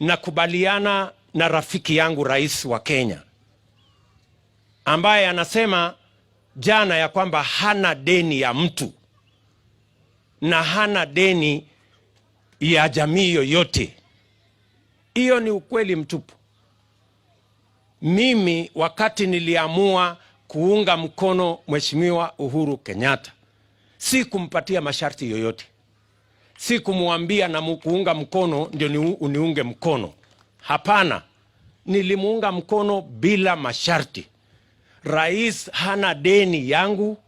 nakubaliana na rafiki yangu rais wa Kenya ambaye anasema jana ya kwamba hana deni ya mtu na hana deni ya jamii yoyote. Hiyo ni ukweli mtupu. Mimi wakati niliamua kuunga mkono Mheshimiwa Uhuru Kenyatta, si kumpatia masharti yoyote, si kumwambia na kuunga mkono ndio uniunge mkono. Hapana, nilimuunga mkono bila masharti. Rais hana deni yangu,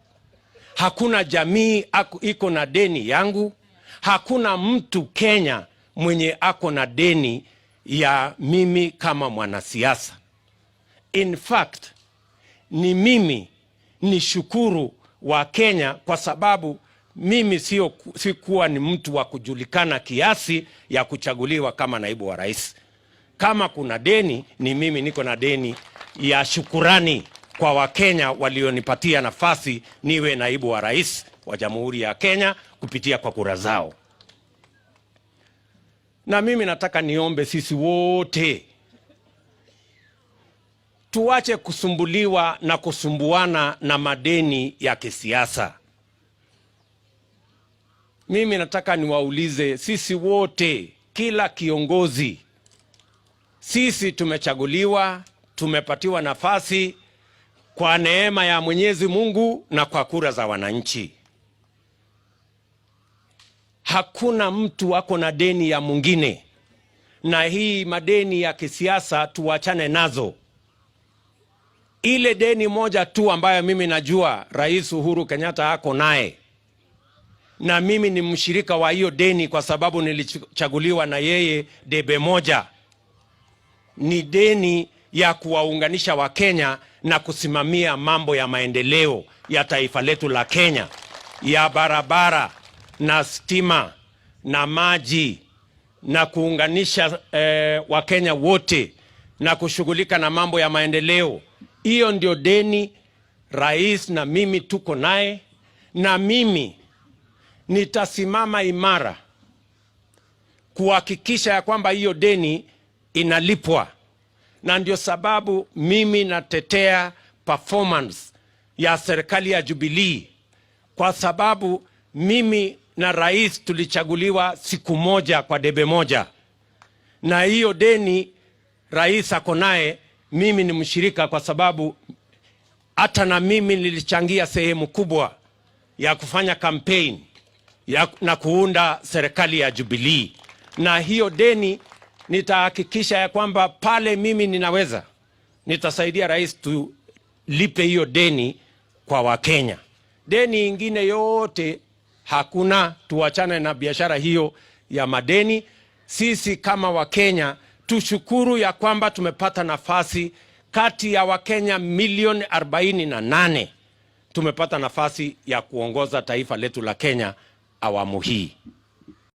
hakuna jamii iko na deni yangu, hakuna mtu Kenya mwenye ako na deni ya mimi kama mwanasiasa. In fact, ni mimi ni shukuru wa Kenya kwa sababu mimi sikuwa ni mtu wa kujulikana kiasi ya kuchaguliwa kama naibu wa rais. Kama kuna deni, ni mimi niko na deni ya shukurani kwa Wakenya walionipatia nafasi niwe naibu wa rais wa Jamhuri ya Kenya kupitia kwa kura zao. Na mimi nataka niombe sisi wote tuache kusumbuliwa na kusumbuana na madeni ya kisiasa. Mimi nataka niwaulize sisi wote, kila kiongozi, sisi tumechaguliwa, tumepatiwa nafasi kwa neema ya Mwenyezi Mungu na kwa kura za wananchi. Hakuna mtu wako na deni ya mwingine, na hii madeni ya kisiasa tuachane nazo. Ile deni moja tu ambayo mimi najua Rais Uhuru Kenyatta ako naye, na mimi ni mshirika wa hiyo deni kwa sababu nilichaguliwa na yeye debe moja, ni deni ya kuwaunganisha Wakenya na kusimamia mambo ya maendeleo ya taifa letu la Kenya, ya barabara na stima na maji, na kuunganisha Wakenya wote na kushughulika na mambo ya maendeleo. Hiyo ndio deni rais na mimi tuko naye, na mimi nitasimama imara kuhakikisha ya kwamba hiyo deni inalipwa. Na ndio sababu mimi natetea performance ya serikali ya Jubilee, kwa sababu mimi na rais tulichaguliwa siku moja kwa debe moja, na hiyo deni rais ako naye, mimi ni mshirika kwa sababu hata na mimi nilichangia sehemu kubwa ya kufanya campaign na kuunda serikali ya Jubilee. Na hiyo deni nitahakikisha ya kwamba pale mimi ninaweza, nitasaidia rais tulipe hiyo deni kwa Wakenya. Deni ingine yote hakuna, tuachane na biashara hiyo ya madeni. Sisi kama Wakenya tushukuru ya kwamba tumepata nafasi kati ya Wakenya milioni 48, tumepata nafasi ya kuongoza taifa letu la Kenya awamu hii.